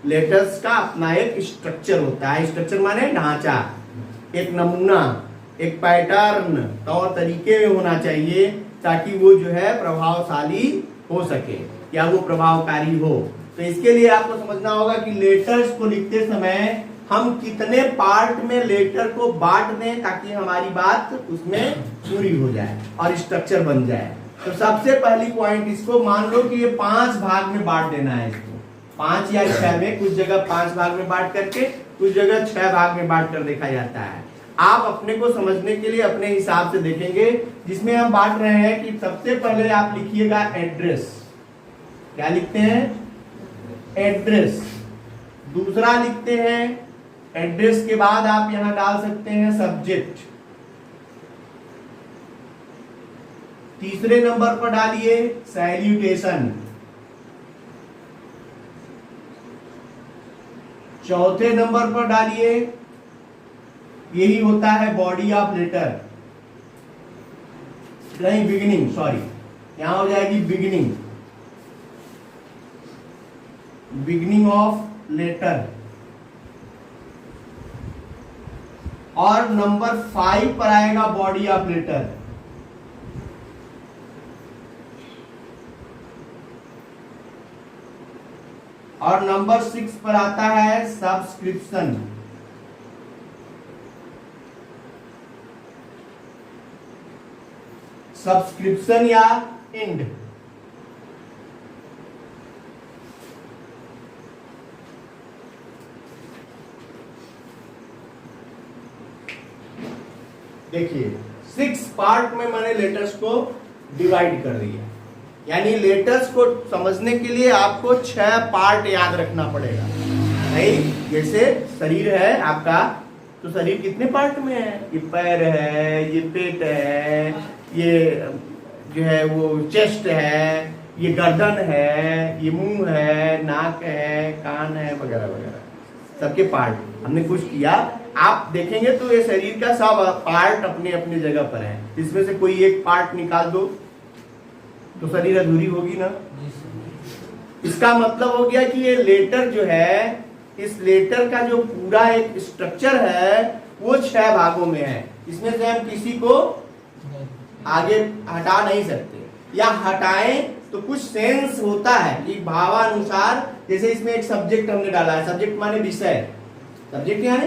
Letters का अपना एक स्ट्रक्चर होता है। स्ट्रक्चर माने ढांचा, एक नमूना, एक पैटर्न, तौर तरीके में होना चाहिए ताकि वो जो है प्रभावशाली हो सके या वो प्रभावकारी हो। तो इसके लिए आपको समझना होगा कि लेटर्स को लिखते समय हम कितने पार्ट में लेटर को बांट दें ताकि हमारी बात उसमें पूरी हो जाए और स्ट्रक्चर बन जाए। तो सबसे पहली पॉइंट, इसको मान लो कि ये 5 भाग में बांट देना है इसको, 5 या 6 में, कुछ जगह 5 भाग में बांट करके कुछ जगह 6 भाग में बांट कर देखा जाता है। आप अपने को समझने के लिए अपने हिसाब से देखेंगे। जिसमें हम बांट रहे हैं कि सबसे पहले आप लिखिएगा एड्रेस। क्या लिखते हैं? एड्रेस। दूसरा लिखते हैं एड्रेस के बाद आप यहां डाल सकते हैं सब्जेक्ट। तीसरे नंबर पर डालिए सैल्यूटेशन। चौथे नंबर पर डालिए, यही होता है बॉडी ऑफ लेटर, नहीं बिगिनिंग, सॉरी, यहां हो जाएगी बिगिनिंग, बिगिनिंग ऑफ लेटर। और नंबर 5 पर आएगा बॉडी ऑफ लेटर। और नंबर 6 पर आता है सब्सक्रिप्शन। सब्सक्रिप्शन या एंड। देखिए 6 पार्ट में मैंने लेटर्स को डिवाइड कर दिया, यानी लेटर्स को समझने के लिए आपको 6 पार्ट याद रखना पड़ेगा। नहीं, जैसे शरीर है आपका, तो शरीर कितने पार्ट में है? ये पैर है, ये पेट है, ये जो है वो चेस्ट है, ये गर्दन है, ये मुंह है, नाक है, कान है, वगैरह वगैरह, सबके पार्ट हमने कुछ किया। आप देखेंगे तो ये शरीर का सब पार्ट अपने अपने जगह पर है। इसमें से कोई एक पार्ट निकाल दो तो शरीर अधूरी होगी ना। इसका मतलब हो गया कि ये लेटर जो है, इस लेटर का जो पूरा एक स्ट्रक्चर है वो 6 भागों में है। इसमें से हम किसी को आगे हटा नहीं सकते, या हटाएं तो कुछ सेंस होता है कि भावानुसार। जैसे इसमें एक सब्जेक्ट हमने डाला है, सब्जेक्ट माने विषय, सब्जेक्ट यानी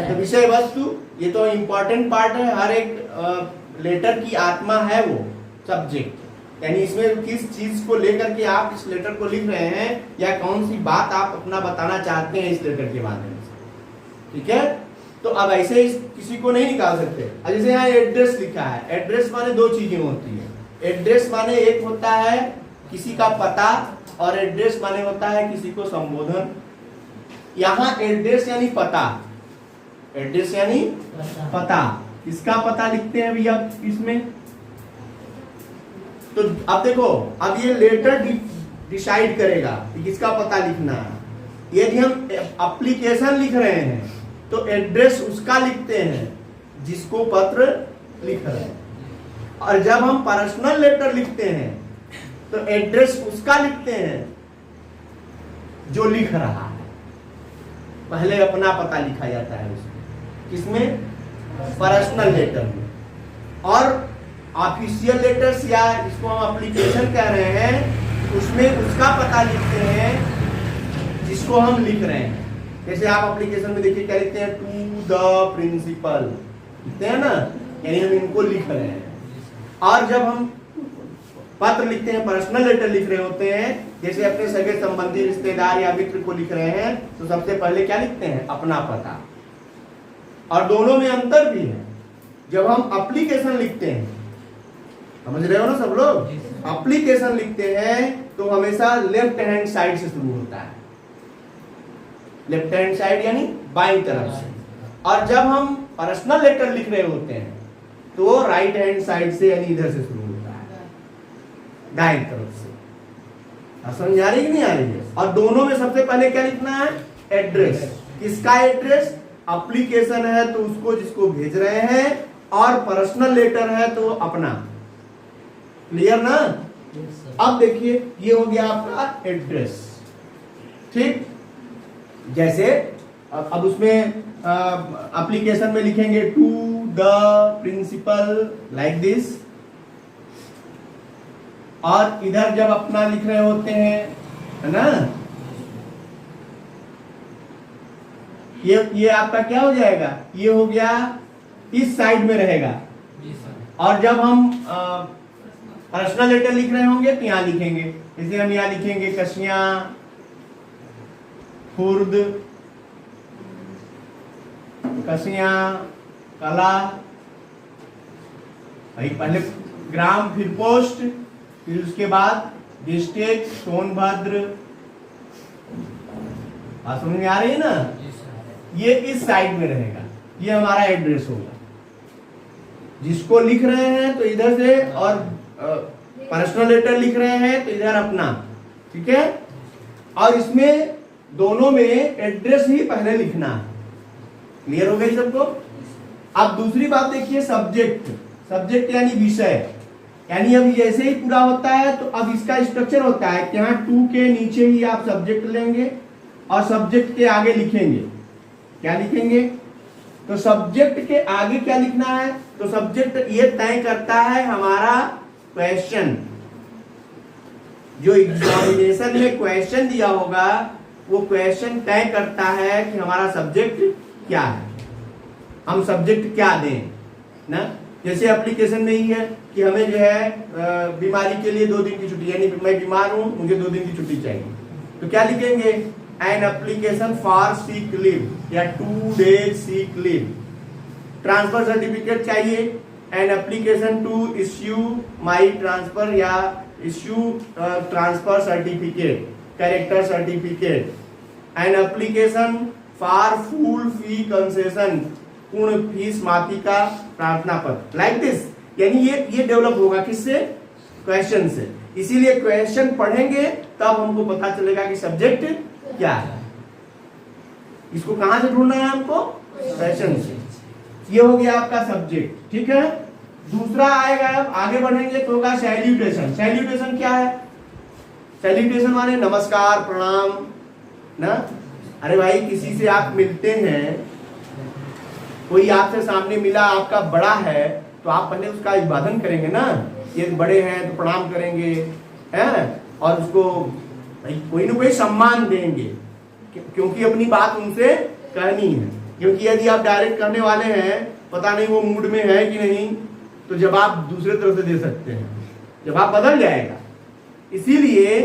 तो विषय वस्तु, ये तो इम्पोर्टेंट पार्ट है। हर एक लेटर की आत्मा है वो सब्जेक्ट, यानी इसमें किस चीज को लेकर के आप इस लेटर को लिख रहे हैं या कौन सी बात आप अपना बताना चाहते हैं इस लेटर के माध्यम से। ठीक है, तो अब ऐसे किसी को नहीं निकाल सकते। अब जैसे यहाँ एड्रेस लिखा है, एड्रेस माने 2 चीजें होती है। एड्रेस माने एक होता है किसी का पता, और एड्रेस माने होता है किसी को संबोधन। यहाँ एड्रेस यानी पता, एड्रेस यानी पता। किसका पता लिखते हैं भैया इसमें? तो अब देखो, अब ये लेटर डिसाइड करेगा कि किसका पता लिखना है। यदि हम एप्लीकेशन लिख रहे हैं तो एड्रेस उसका लिखते हैं जिसको पत्र लिख रहे हैं, और जब हम पर्सनल लेटर लिखते हैं तो एड्रेस उसका लिखते हैं जो लिख रहा है। पहले अपना पता लिखा जाता है उसमें, किसमें? पर्सनल लेटर में। और ऑफिशियल लेटर्स या जिसको हम एप्लीकेशन कह रहे हैं, उसमें उसका पता लिखते हैं जिसको हम लिख रहे हैं। जैसे आप एप्लीकेशन में देखिए क्या लिखते हैं? टू द प्रिंसिपल लिखते हैं ना, यानी हम इनको लिख रहे हैं। और जब हम पत्र लिखते हैं, पर्सनल लेटर लिख रहे होते हैं, जैसे अपने सगे संबंधी रिश्तेदार या मित्र को लिख रहे हैं, तो सबसे पहले क्या लिखते हैं? अपना पता। और दोनों में अंतर भी है। जब हम एप्लीकेशन लिखते हैं, समझ रहे हो ना सब लोग? एप्लीकेशन लिखते हैं तो हमेशा लेफ्ट हैंड साइड से शुरू होता है, लेफ्ट हैंड साइड यानी बाईं तरफ से। और जब हम पर्सनल लेटर लिख रहे होते हैं तो राइट हैंड साइड से यानी इधर से शुरू होता है, दाईं तरफ से। समझ आ रही है कि नहीं आ रही है? और दोनों में सबसे पहले क्या लिखना है? एड्रेस। किसका एड्रेस? एप्लीकेशन है तो उसको जिसको भेज रहे हैं, और पर्सनल लेटर है तो अपना। क्लियर ना? अब देखिए, ये हो गया आपका एड्रेस। ठीक, जैसे अब उसमें एप्लीकेशन में लिखेंगे to the principal like this, और इधर जब अपना लिख रहे होते हैं, है ना, ये आपका क्या हो जाएगा, ये हो गया इस साइड में रहेगा। और जब हम पर्सनल लेटर लिख रहे होंगे तो यहां लिखेंगे, इसलिए हम यहां लिखेंगे कसियां, खुर्द, कसियां, कला, भाई पहले ग्राम, फिर पोस्ट, फिर उसके बाद डिस्ट्रिक्ट सोनभद्र। बात समझ में आ रही है ना? ये इस साइड में रहेगा, ये हमारा एड्रेस होगा। जिसको लिख रहे हैं तो इधर से, और पर्सनल लेटर लिख रहे हैं तो इधर अपना, ठीक है। और इसमें दोनों में एड्रेस ही पहले लिखना है। क्लियर हो गई सबको? अब दूसरी बात देखिए, सब्जेक्ट। सब्जेक्ट यानी विषय, यानी अब जैसे ही पूरा होता है तो अब इसका स्ट्रक्चर होता है कि यहाँ टू के नीचे ही आप सब्जेक्ट लेंगे और सब्जेक्ट के आगे लिखेंगे। क्या लिखेंगे? तो सब्जेक्ट के आगे क्या लिखना है? तो सब्जेक्ट ये तय करता है हमारा क्वेश्चन। जो एग्जामिनेशन में क्वेश्चन दिया होगा वो क्वेश्चन तय करता है कि हमारा सब्जेक्ट क्या है, हम सब्जेक्ट क्या दें ना। जैसे एप्लीकेशन में ही है कि हमें जो है बीमारी के लिए 2 दिन की छुट्टी, यानी मैं बीमार हूं, मुझे 2 दिन की छुट्टी चाहिए, तो क्या लिखेंगे? An application for sick leave या 2 days sick leave. Transfer certificate चाहिए, an application to issue my transfer या issue transfer certificate, character certificate. An application for full fee concession, पूर्ण फीस माफी का प्रार्थना पत्र, लाइक दिस। यानी ये डेवलप होगा किससे? क्वेश्चन से। इसीलिए क्वेश्चन पढ़ेंगे तब हमको पता चलेगा कि सब्जेक्ट क्या है। इसको कहां से ढूंढना है हमको? क्वेश्चन से। ये हो गया आपका सब्जेक्ट, ठीक है। दूसरा आएगा, अब आगे बढ़ेंगे तो होगा सैल्यूटेशन। सैल्यूटेशन क्या है? सैल्यूटेशन माने नमस्कार, प्रणाम ना। अरे भाई, किसी से आप मिलते हैं, कोई आपसे सामने मिला, आपका बड़ा है, तो आप पहले उसका अभिवादन करेंगे ना। ये बड़े हैं तो प्रणाम करेंगे, हैं, और उसको कोई ना कोई सम्मान देंगे, क्योंकि अपनी बात उनसे कहनी है। क्योंकि यदि आप डायरेक्ट करने वाले हैं, पता नहीं वो मूड में है कि नहीं, तो जवाब दूसरे तरह से दे सकते हैं, जवाब बदल जाएगा। इसीलिए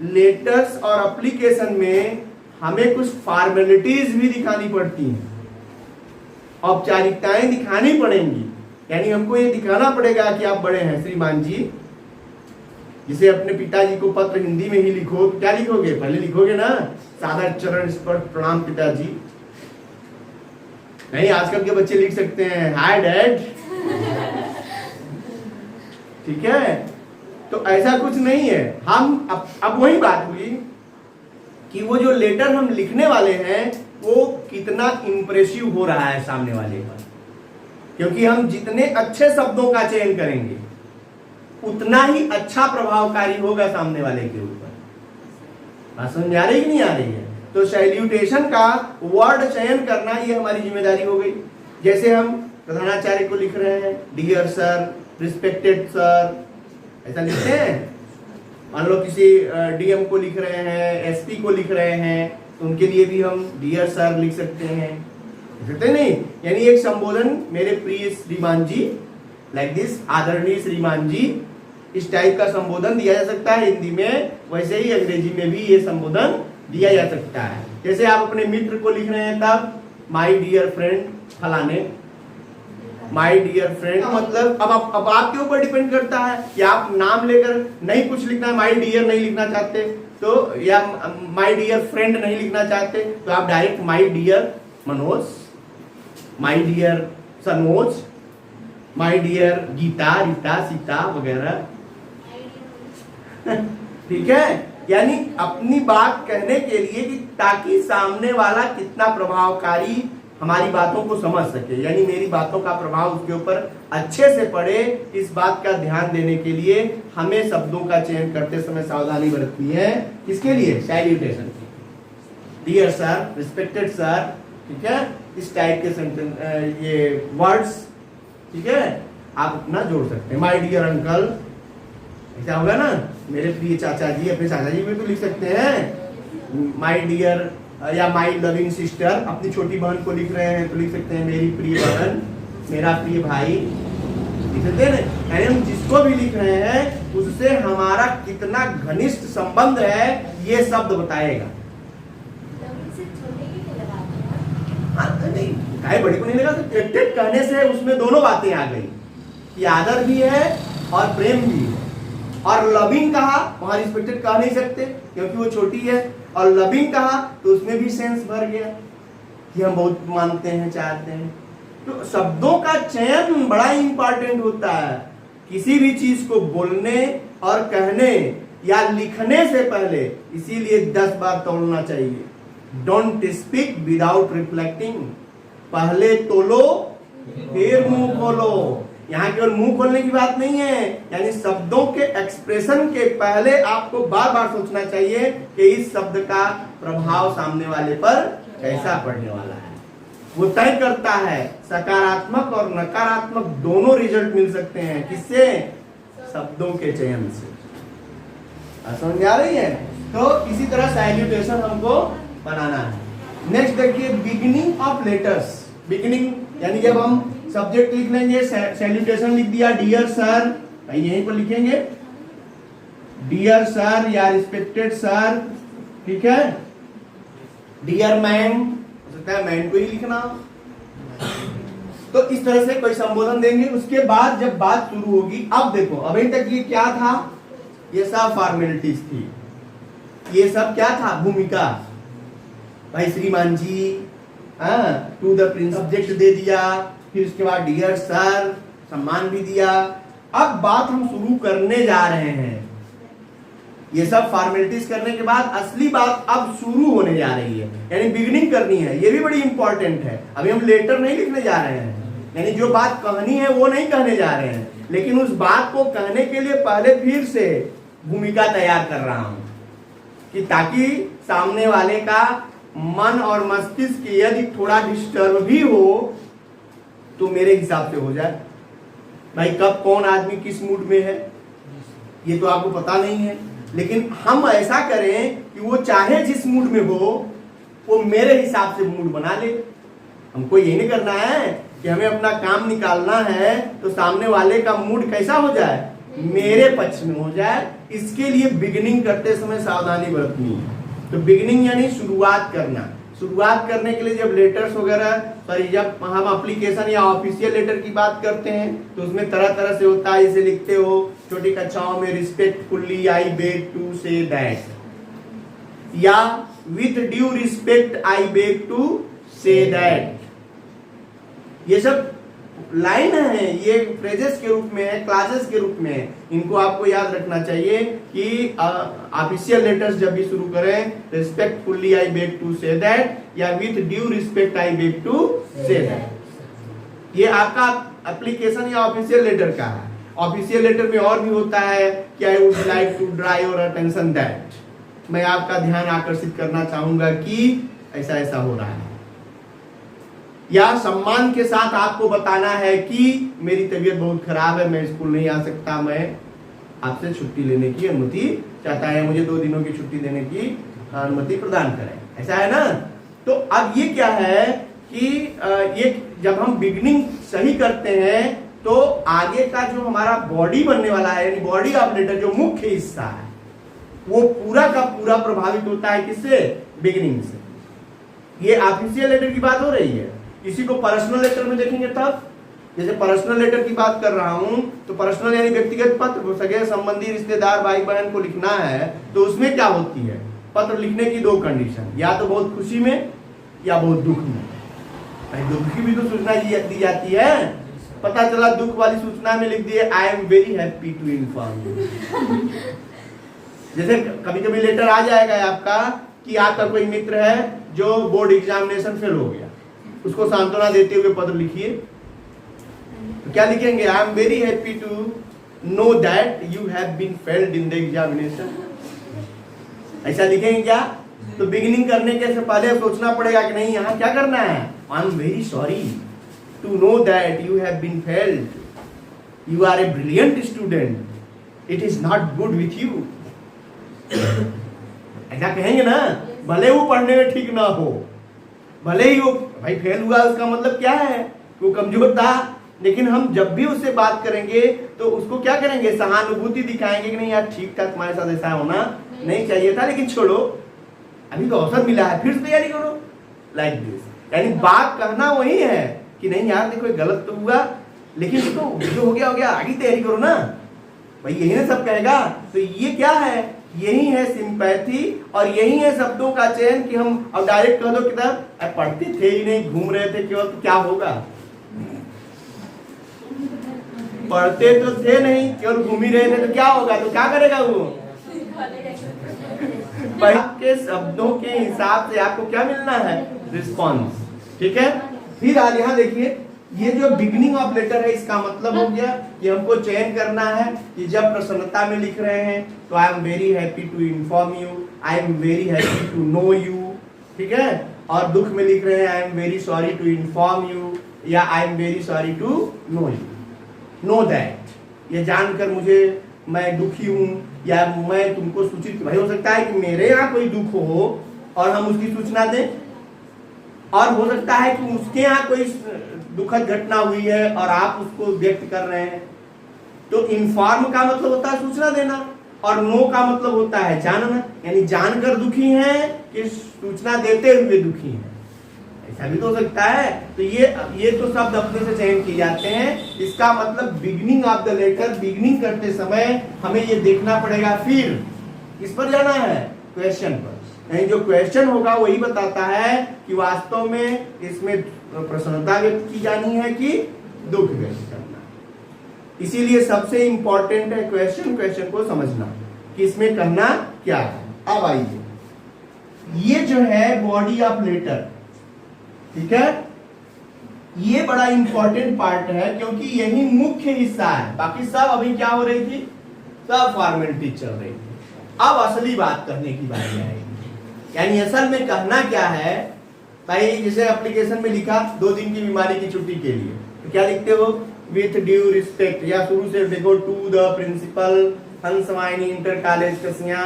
लेटर्स और एप्लीकेशन में हमें कुछ फॉर्मेलिटीज भी दिखानी पड़ती हैं, औपचारिकताएं दिखानी पड़ेंगी। यानी हमको ये दिखाना पड़ेगा कि आप बड़े हैं श्रीमान जी। जिसे अपने पिताजी को पत्र हिंदी में ही लिखो, क्या लिखोगे? पहले लिखोगे ना, सादर चरण स्पर्श प्रणाम पिताजी। नहीं, आजकल के बच्चे लिख सकते हैं हाय डैड, ठीक है। तो ऐसा कुछ नहीं है। हम अब वही बात हुई कि वो जो लेटर हम लिखने वाले हैं वो कितना इंप्रेसिव हो रहा है सामने वाले पर। क्योंकि हम जितने अच्छे शब्दों का चयन करेंगे उतना ही अच्छा प्रभावकारी होगा सामने वाले के ऊपर। बात समझ आ रही है कि नहीं आ रही है? तो सैल्यूटेशन का वर्ड चयन करना ये हमारी जिम्मेदारी हो गई। जैसे हम प्रधानाचार्य को लिख रहे हैं डियर सर, रिस्पेक्टेड सर, ऐसा लिखते हैं। मान लो किसी डीएम को लिख रहे हैं, एसपी को लिख रहे हैं, तो उनके लिए भी हम डियर सर लिख सकते हैं, सकते नहीं। यानी एक संबोधन, मेरे प्रिय श्रीमान जी, लाइक दिस, आदरणीय श्रीमान जी, इस टाइप का संबोधन दिया जा सकता है हिंदी में। वैसे ही अंग्रेजी में भी ये संबोधन दिया जा सकता है। जैसे आप अपने मित्र को लिख रहे हैं तब माय डियर फ्रेंड फलाने, माय डियर फ्रेंड, मतलब अब आपके ऊपर डिपेंड करता है कि आप नाम लेकर नहीं कुछ लिखना है, माय डियर नहीं लिखना चाहते तो, या माय डियर फ्रेंड नहीं लिखना चाहते तो आप direct my dear Manoj, my dear Sanoj, my dear Geeta, Rita, Sita वगैरह, ठीक है। यानी अपनी बात कहने के लिए कि ताकि सामने वाला कितना प्रभावकारी हमारी बातों को समझ सके, यानी मेरी बातों का प्रभाव उसके ऊपर अच्छे से पड़े, इस बात का ध्यान देने के लिए हमें शब्दों का चयन करते समय सावधानी बरतनी है। किसके लिए? सैल्यूटेशन की। डियर सर, रिस्पेक्टेड सर, ठीक है, इस टाइप के सेंटेंस, ये वर्ड्स, ठीक है, आप अपना जोड़ सकते हैं। माय डियर अंकल, ऐसा होगा ना, मेरे प्रिय चाचा जी, अपने चाचा जी भी तो लिख सकते हैं माय डियर, या माय लविंग सिस्टर, अपनी छोटी बहन को लिख रहे हैं तो लिख सकते हैं मेरी प्रिय बहन, मेरा प्रिय भाई, लिख सकते हैं। यानी हम जिसको भी लिख रहे हैं उससे हमारा कितना घनिष्ठ संबंध है ये शब्द बताएगा। नहीं, काय बड़ी को नहीं लगा, रिस्पेक्टेड कहने से उसमें दोनों बातें आ गई कि आदर भी है और प्रेम भी है। और लविंग कहा, वहां रिस्पेक्टेड कह नहीं सकते क्योंकि वो छोटी है, और लविंग कहा तो उसमें भी सेंस भर गया कि हम बहुत मानते हैं, चाहते हैं। तो शब्दों का चयन बड़ा इंपॉर्टेंट होता है। किसी भी चीज को बोलने और कहने या लिखने से पहले इसीलिए 10 बार तोलना चाहिए। डोंट स्पीक विदाउट रिफ्लेक्टिंग, पहले तोलो फिर मुंह खोलो। यहाँ केवल मुंह खोलने की बात नहीं है, यानी शब्दों के एक्सप्रेशन के पहले आपको बार बार सोचना चाहिए कि इस शब्द का प्रभाव सामने वाले पर कैसा पड़ने वाला है। वो तय करता है, सकारात्मक और नकारात्मक दोनों रिजल्ट मिल सकते हैं। किससे? शब्दों के चयन से। समझ आ रही है? तो इसी तरह सैल्यूटेशन हमको बनाना है। नेक्स्ट देखिए, बिगिनिंग ऑफ लेटर्स। बिगिनिंग यानी जब हम सब्जेक्ट लिख लेंगे, सैल्यूटेशन लिख दिया डियर सर, यहीं पर लिखेंगे डियर सर या रिस्पेक्टेड सर, ठीक है, डियर मैन, हो सकता है मैन को ही लिखना। तो इस तरह से कोई संबोधन देंगे। उसके बाद जब बात शुरू होगी, अब देखो अभी तक ये क्या था, ये सब फॉर्मेलिटीज थी, ये सब क्या था, भूमिका। भाई श्रीमान जी, to the Prince subject they दिया, फिर उसके बाद डियर सर, सम्मान भी दिया। अब बात हम शुरू करने जा रहे हैं। ये सब फॉर्मेलिटीज करने के बाद असली बात अब शुरू होने जा रही है, यानी बिगिनिंग करनी है। ये भी बड़ी इंपॉर्टेंट है। अभी हम लेटर नहीं लिखने जा रहे हैं, यानी जो बात कहनी है वो नहीं कहने जा रहे हैं, लेकिन उस बात को कहने के लिए पहले फिर से भूमिका तैयार कर रहा हूं, कि ताकि सामने वाले का मन और मस्तिष्क यदि थोड़ा डिस्टर्ब भी हो तो मेरे हिसाब से हो जाए। भाई कब कौन आदमी किस मूड में है ये तो आपको पता नहीं है, लेकिन हम ऐसा करें कि वो चाहे जिस मूड में हो वो मेरे हिसाब से मूड बना ले। हमको ये नहीं करना है कि हमें अपना काम निकालना है तो सामने वाले का मूड कैसा हो जाए, मेरे पक्ष में हो जाए। इसके लिए बिगिनिंग करते समय सावधानी बरतनी है। तो बिगिनिंग यानी शुरुआत करना। शुरुआत करने के लिए जब लेटर्स वगैरह, सॉरी जब हम एप्लीकेशन या ऑफिशियल लेटर की बात करते हैं तो उसमें तरह तरह से होता है। इसे लिखते हो छोटी कक्षाओं में, respectfully I beg to say that, या with due respect I beg to say that. ये सब लाइन है, ये फ्रेजेस के रूप में है, क्लासेस के रूप में है। इनको आपको याद रखना चाहिए कि ऑफिशियल लेटर्स जब भी शुरू करें, respectfully I beg to say that या with due respect I beg to say that. ये आपका एप्लीकेशन या ऑफिशियल लेटर का है। ऑफिशियल लेटर में और भी होता है कि I would like to draw your attention that, मैं आपका ध्यान आकर्षित करना चाहूंगा कि ऐसा ऐसा हो रहा है। या सम्मान के साथ आपको बताना है कि मेरी तबीयत बहुत खराब है, मैं स्कूल नहीं आ सकता, मैं आपसे छुट्टी लेने की अनुमति चाहता है, मुझे 2 दिनों की छुट्टी देने की अनुमति प्रदान करें। ऐसा है ना? तो अब ये क्या है कि ये जब हम बिगिनिंग सही करते हैं तो आगे का जो हमारा बॉडी बनने वाला है, यानी बॉडी ऑफ लेटर, जो मुख्य हिस्सा है, वो पूरा का पूरा प्रभावित होता है किससे? बिगिनिंग से। ये ऑफिशियल लेटर की बात हो रही है। इसी को पर्सनल लेटर में देखेंगे तब, जैसे पर्सनल लेटर की बात कर रहा हूं तो पर्सनल यानी व्यक्तिगत पत्र, सगे संबंधी रिश्तेदार भाई बहन को लिखना है तो उसमें क्या होती है? पत्र लिखने की 2 कंडीशन, या तो बहुत खुशी में या बहुत दुख में। दुख की भी तो सूचना दी जाती है। पता चला दुख वाली सूचना में लिख दिए I am very happy to inform you. जैसे कभी कभी लेटर आ जाएगा आपका कि आपका कोई मित्र है जो बोर्ड एग्जामिनेशन फेल हो गया, उसको सांत्वना देते हुए पत्र लिखिए। तो क्या लिखेंगे? I am very happy to know that you have been failed in the examination. ऐसा लिखेंगे क्या? तो बिगिनिंग करने के से पहले सोचना पड़ेगा कि नहीं यहाँ क्या करना है, I am very sorry to know that you have been failed, you are a brilliant student, it is not good with you. ऐसा कहेंगे ना, भले वो पढ़ने में ठीक ना हो, भले ही वो भाई फेल हुआ, उसका मतलब क्या है, वो कमजोर था, लेकिन हम जब भी उससे बात करेंगे तो उसको क्या करेंगे, सहानुभूति दिखाएंगे कि नहीं यार ठीक था, तुम्हारे साथ ऐसा होना नहीं चाहिए था, लेकिन छोड़ो अभी तो अवसर मिला है, फिर से तैयारी करो, लाइक दिस। यानी बात कहना वही है कि नहीं यार देखो गलत तो हुआ, लेकिन तो जो हो गया आगे तैयारी करो ना, भाई यही ना सब कहेगा। तो ये क्या है, यही है सिंपैथी, और यही है शब्दों का चयन कि हम अब डायरेक्ट कह दो किताब पढ़ते थे ही नहीं, घूम रहे थे केवल, तो क्या होगा, पढ़ते तो थे नहीं केवल घूम ही रहे थे तो क्या होगा, तो क्या करेगा वो, के शब्दों के हिसाब से आपको क्या मिलना है, रिस्पॉन्स। ठीक है, फिर आज यहाँ देखिए, ये जो बिगिनिंग ऑफ लेटर है इसका मतलब हो गया कि हमको चयन करना है कि जब प्रसन्नता में लिख रहे हैं तो I am very happy to inform you, I am very happy to know you. ठीक है, और दुख में लिख रहे हैं I am very sorry to inform you, या I am very sorry to know you, know that, ये जानकर मुझे मैं दुखी हूं, या मैं तुमको सूचित, भाई हो सकता है कि मेरे यहाँ कोई दुख हो और हम उसकी सूचना दें, और हो सकता है कि उसके यहाँ कोई दुखद घटना हुई है और आप उसको व्यक्त कर रहे हैं। तो इन्फॉर्म का मतलब होता है सूचना देना, और नो का मतलब होता है जानना, यानी जानकर दुखी हैं कि सूचना देते हुए दुखी हैं, ऐसा भी तो हो सकता है। तो ये तो शब्द अपने से चयन किए जाते हैं। इसका मतलब beginning of the letter, beginning करते समय हमें ये देखना पड़ेगा, फिर किस पर जाना है, क्वेश्चन पर। यानी जो क्वेश्चन होगा वही बताता है कि वास्तव में इसमें प्रसन्नता व्यक्त की जानी है कि दुख व्यक्त करना। इसीलिए सबसे इंपॉर्टेंट है क्वेश्चन को समझना कि इसमें करना क्या है। अब आइए, ये जो है बॉडी ऑफ लेटर, ठीक है, ये बड़ा इंपॉर्टेंट पार्ट है क्योंकि यही मुख्य हिस्सा है। बाकी सब अभी क्या हो रही थी, सब फॉर्मेलिटी चल रही थी। अब असली बात करने की बारी आएगी, यानी असल में कहना क्या है। भाई जैसे एप्लीकेशन में लिखा 2 दिन की बीमारी की छुट्टी के लिए, तो क्या लिखते हो, विथ ड्यू रिस्पेक्ट, या शुरू से देखो, to the principal Hansvahini inter college Kasia,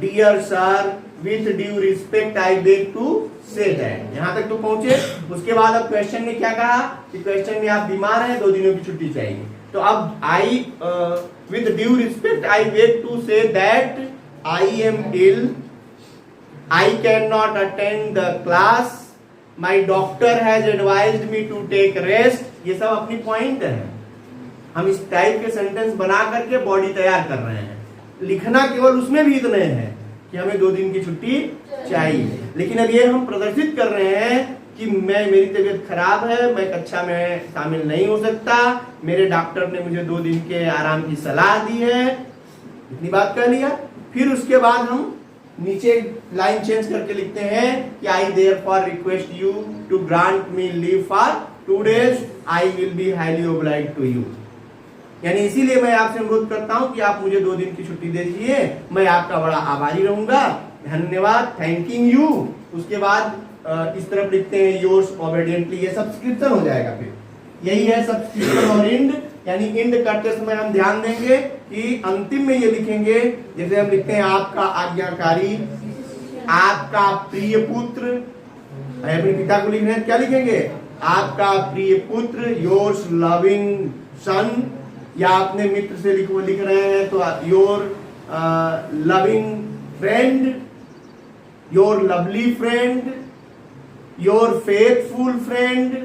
dear sir with due respect I beg to say that, यहां तक तो पहुंचे। उसके बाद अब क्वेश्चन में क्या कहा कि क्वेश्चन में आप बीमार हैं, 2 दिनों की छुट्टी चाहिए। तो अब I with due respect I beg to say that I am ill, I cannot attend the class, my doctor has advised me to take rest। ये सब अपनी पॉइंट है। हम इस टाइप के सेंटेंस बना करके बॉडी तैयार कर रहे हैं। लिखना केवल उसमें भी इतने हैं कि हमें 2 दिन की छुट्टी चाहिए, लेकिन अब ये हम प्रदर्शित कर रहे हैं कि मेरी तबीयत खराब है, मैं कक्षा में शामिल नहीं हो सकता, मेरे डॉक्टर ने मुझे 2 दिन के आराम की सलाह दी है। इतनी बात कर लिया। फिर उसके बाद हम नीचे लाइन चेंज करके लिखते हैं कि I therefore request you to grant me leave for 2 days, I will be highly obliged to you. यानी इसीलिए मैं आपसे अनुरोध करता हूं कि आप मुझे 2 दिन की छुट्टी दे दीजिए, मैं आपका बड़ा आभारी रहूंगा, धन्यवाद, थैंकिंग यू। उसके बाद इस तरफ लिखते हैं योर्स ओबीडिएंटली, ये सब्सक्रिप्शन हो जाएगा। फिर यही है सब्सक्रिप्शन और इंड, यानी इंड करते समय हम ध्यान देंगे कि अंतिम में ये लिखेंगे, जैसे हम लिखते हैं आपका आज्ञाकारी, आपका प्रिय पुत्र, अपने पिता को लिख रहे हैं, क्या लिखेंगे, आपका प्रिय पुत्र, योर्स लविंग सन, या अपने मित्र से लिख रहे हैं तो your loving friend, your lovely friend, your faithful friend.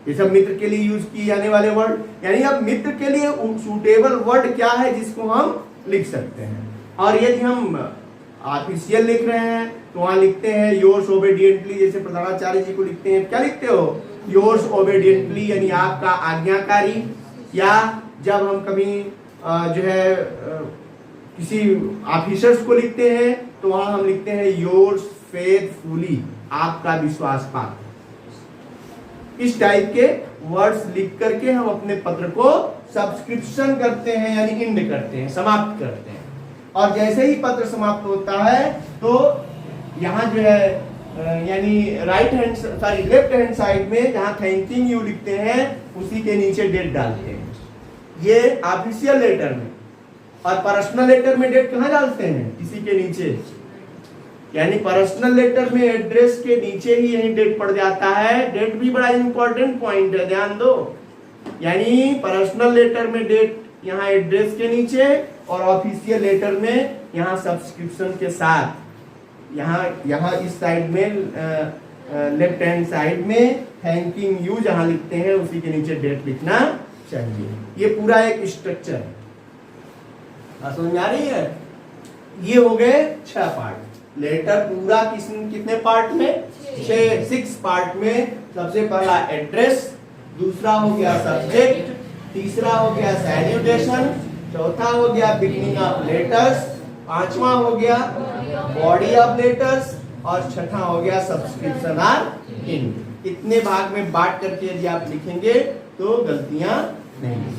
ये सब मित्र के लिए यूज किए जाने वाले वर्ड। यानी अब मित्र के लिए सूटेबल वर्ड क्या है जिसको हम लिख सकते हैं। और यदि हम ऑफिशियल लिख रहे हैं तो वहां लिखते हैं योर्स ओबीडिएंटली, जैसे प्रधानाचार्य जी को लिखते हैं, क्या लिखते हो, योर्स ओबीडिएंटली, यानी आपका आज्ञाकारी। या जब हम कभी जो है किसी ऑफिसर्स को लिखते हैं तो वहां हम लिखते हैं योर्स फेथफुली, आपका विश्वास पात्र। इस टाइप के वर्ड्स लिख करके हम अपने पत्र को सब्सक्रिप्शन करते हैं, यानी इंड करते हैं, समाप्त करते हैं। और जैसे ही पत्र समाप्त होता है तो यहाँ जो है यानी लेफ्ट हैंड साइड में जहाँ थैंकिंग यू लिखते हैं उसी के नीचे डेट डालते हैं, ये ऑफिशियल लेटर में। और पर्सनल लेटर में डेट कहाँ डालते हैं? इसी के नीचे। यानी पर्सनल लेटर में एड्रेस के नीचे ही यही डेट पड़ जाता है। डेट भी बड़ा इंपॉर्टेंट पॉइंट है, ध्यान दो। यानी पर्सनल लेटर में डेट यहाँ एड्रेस के नीचे और ऑफिशियल लेटर में यहाँ सब्सक्रिप्शन के साथ, यहाँ इस साइड में लेफ्ट हैंड साइड में थैंकिंग यू जहाँ लिखते हैं उसी के नीचे डेट लिखना चाहिए। ये पूरा एक स्ट्रक्चर है, समझ आ रही है? ये हो गए 6 पार्ट। लेटर पूरा कितने पार्ट में? 6 पार्ट में। सबसे पहला एड्रेस, दूसरा हो गया सब्जेक्ट, तीसरा हो गया सैल्यूटेशन, चौथा हो गया बिगिनिंग ऑफ लेटर्स, पांचवा हो गया बॉडी ऑफ लेटर्स और छठा हो गया सब्सक्रिप्शन आर इन। इतने भाग में बांट करके यदि आप लिखेंगे तो गलतियां नहीं।